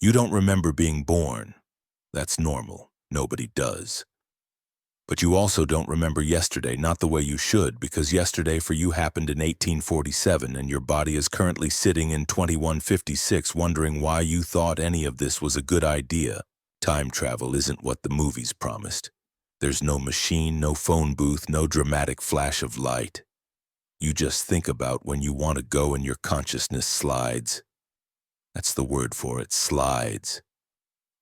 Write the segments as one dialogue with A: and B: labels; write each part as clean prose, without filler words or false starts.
A: You don't remember being born. That's normal. Nobody does. But you also don't remember yesterday, not the way you should, because yesterday for you happened in 1847 and your body is currently sitting in 2156 wondering why you thought any of this was a good idea. Time travel isn't what the movies promised. There's no machine, no phone booth, no dramatic flash of light. You just think about when you want to go and your consciousness slides. That's the word for it, slides.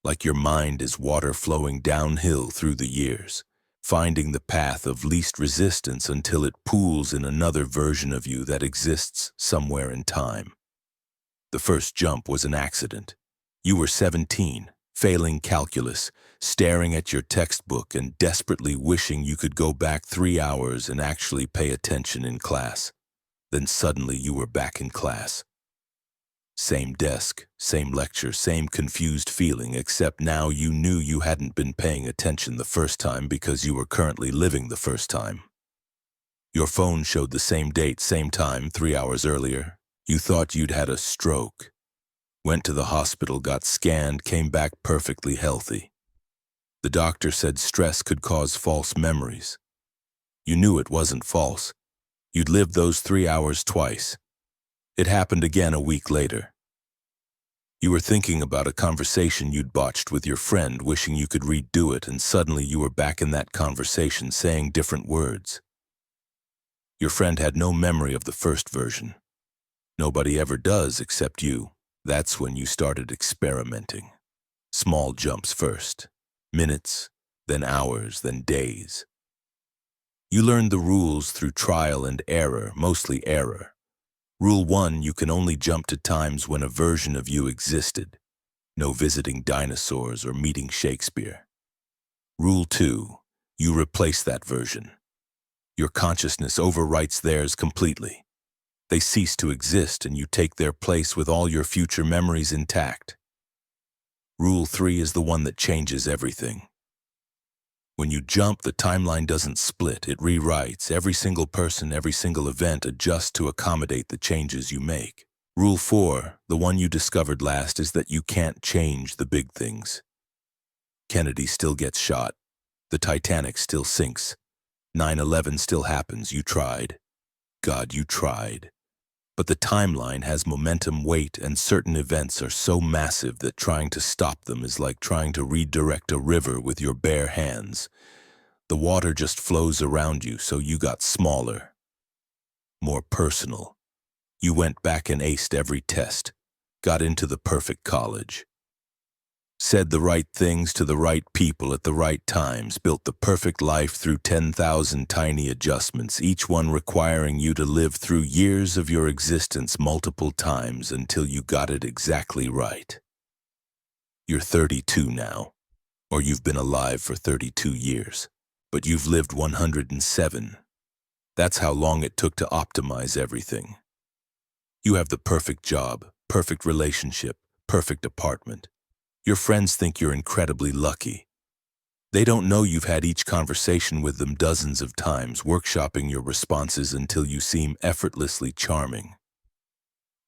A: Like your mind is water flowing downhill through the years, finding the path of least resistance until it pools in another version of you that exists somewhere in time. The first jump was an accident. You were 17, failing calculus, staring at your textbook and desperately wishing you could go back 3 hours and actually pay attention in class. Then suddenly you were back in class. Same desk, same lecture, same confused feeling, except now you knew you hadn't been paying attention the first time because you were currently living the first time. Your phone showed the same date, same time, 3 hours earlier. You thought you'd had a stroke. Went to the hospital, got scanned, came back perfectly healthy. The doctor said stress could cause false memories. You knew it wasn't false. You'd lived those 3 hours twice. It happened again a week later. You were thinking about a conversation you'd botched with your friend, wishing you could redo it, and suddenly you were back in that conversation saying different words. Your friend had no memory of the first version. Nobody ever does except you. That's when you started experimenting. Small jumps first. Minutes, then hours, then days. You learned the rules through trial and error, mostly error. Rule 1, you can only jump to times when a version of you existed. No visiting dinosaurs or meeting Shakespeare. Rule 2, you replace that version. Your consciousness overwrites theirs completely. They cease to exist and you take their place with all your future memories intact. Rule 3 is the one that changes everything. When you jump, the timeline doesn't split, it rewrites. Every single person, every single event adjusts to accommodate the changes you make. Rule 4, the one you discovered last, is that you can't change the big things. Kennedy still gets shot. The Titanic still sinks. 9/11 still happens. You tried. God, you tried. But the timeline has momentum, weight, and certain events are so massive that trying to stop them is like trying to redirect a river with your bare hands. The water just flows around you, so you got smaller, more personal. You went back and aced every test, got into the perfect college, said the right things to the right people at the right times, built the perfect life through 10,000 tiny adjustments, each one requiring you to live through years of your existence multiple times until you got it exactly right. You're 32 now, or you've been alive for 32 years, but you've lived 107. That's how long it took to optimize everything. You have the perfect job, perfect relationship, perfect apartment. Your friends think you're incredibly lucky. They don't know you've had each conversation with them dozens of times, workshopping your responses until you seem effortlessly charming.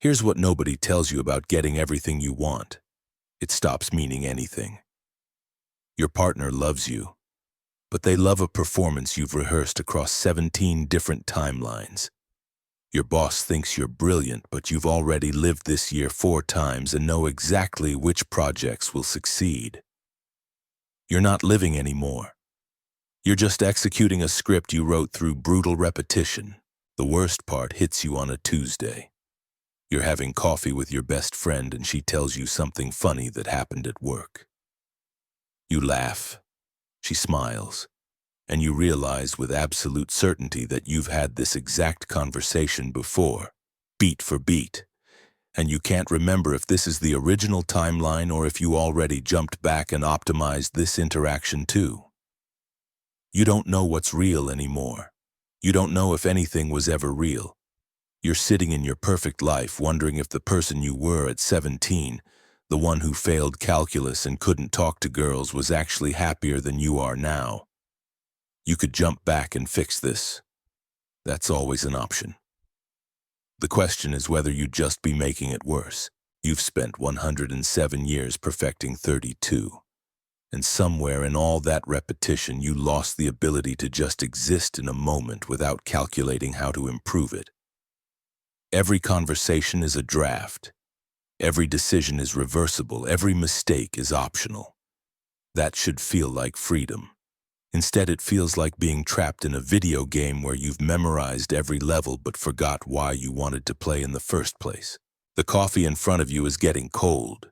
A: Here's what nobody tells you about getting everything you want. It stops meaning anything. Your partner loves you, but they love a performance you've rehearsed across 17 different timelines. Your boss thinks you're brilliant, but you've already lived this year 4 times and know exactly which projects will succeed. You're not living anymore. You're just executing a script you wrote through brutal repetition. The worst part hits you on a Tuesday. You're having coffee with your best friend and she tells you something funny that happened at work. You laugh. She smiles. And you realize with absolute certainty that you've had this exact conversation before, beat for beat, and you can't remember if this is the original timeline or if you already jumped back and optimized this interaction too. You don't know what's real anymore. You don't know if anything was ever real. You're sitting in your perfect life wondering if the person you were at 17, the one who failed calculus and couldn't talk to girls, was actually happier than you are now. You could jump back and fix this. That's always an option. The question is whether you'd just be making it worse. You've spent 107 years perfecting 32. And somewhere in all that repetition, you lost the ability to just exist in a moment without calculating how to improve it. Every conversation is a draft. Every decision is reversible. Every mistake is optional. That should feel like freedom. Instead, it feels like being trapped in a video game where you've memorized every level but forgot why you wanted to play in the first place. The coffee in front of you is getting cold.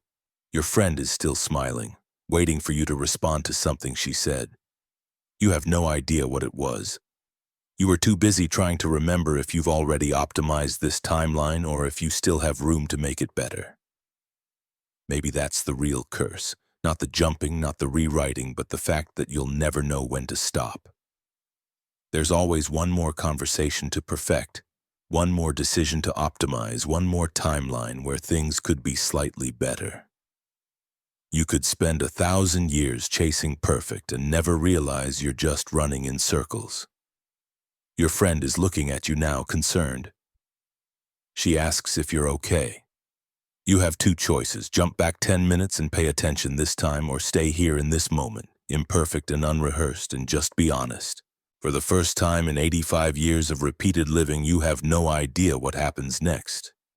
A: Your friend is still smiling, waiting for you to respond to something she said. You have no idea what it was. You are too busy trying to remember if you've already optimized this timeline or if you still have room to make it better. Maybe that's the real curse. Not the jumping, not the rewriting, but the fact that you'll never know when to stop. There's always one more conversation to perfect, one more decision to optimize, one more timeline where things could be slightly better. You could spend 1,000 years chasing perfect and never realize you're just running in circles. Your friend is looking at you now, concerned. She asks if you're okay. You have two choices: jump back 10 minutes and pay attention this time, or stay here in this moment, imperfect and unrehearsed, and just be honest. For the first time in 85 years of repeated living, you have no idea what happens next.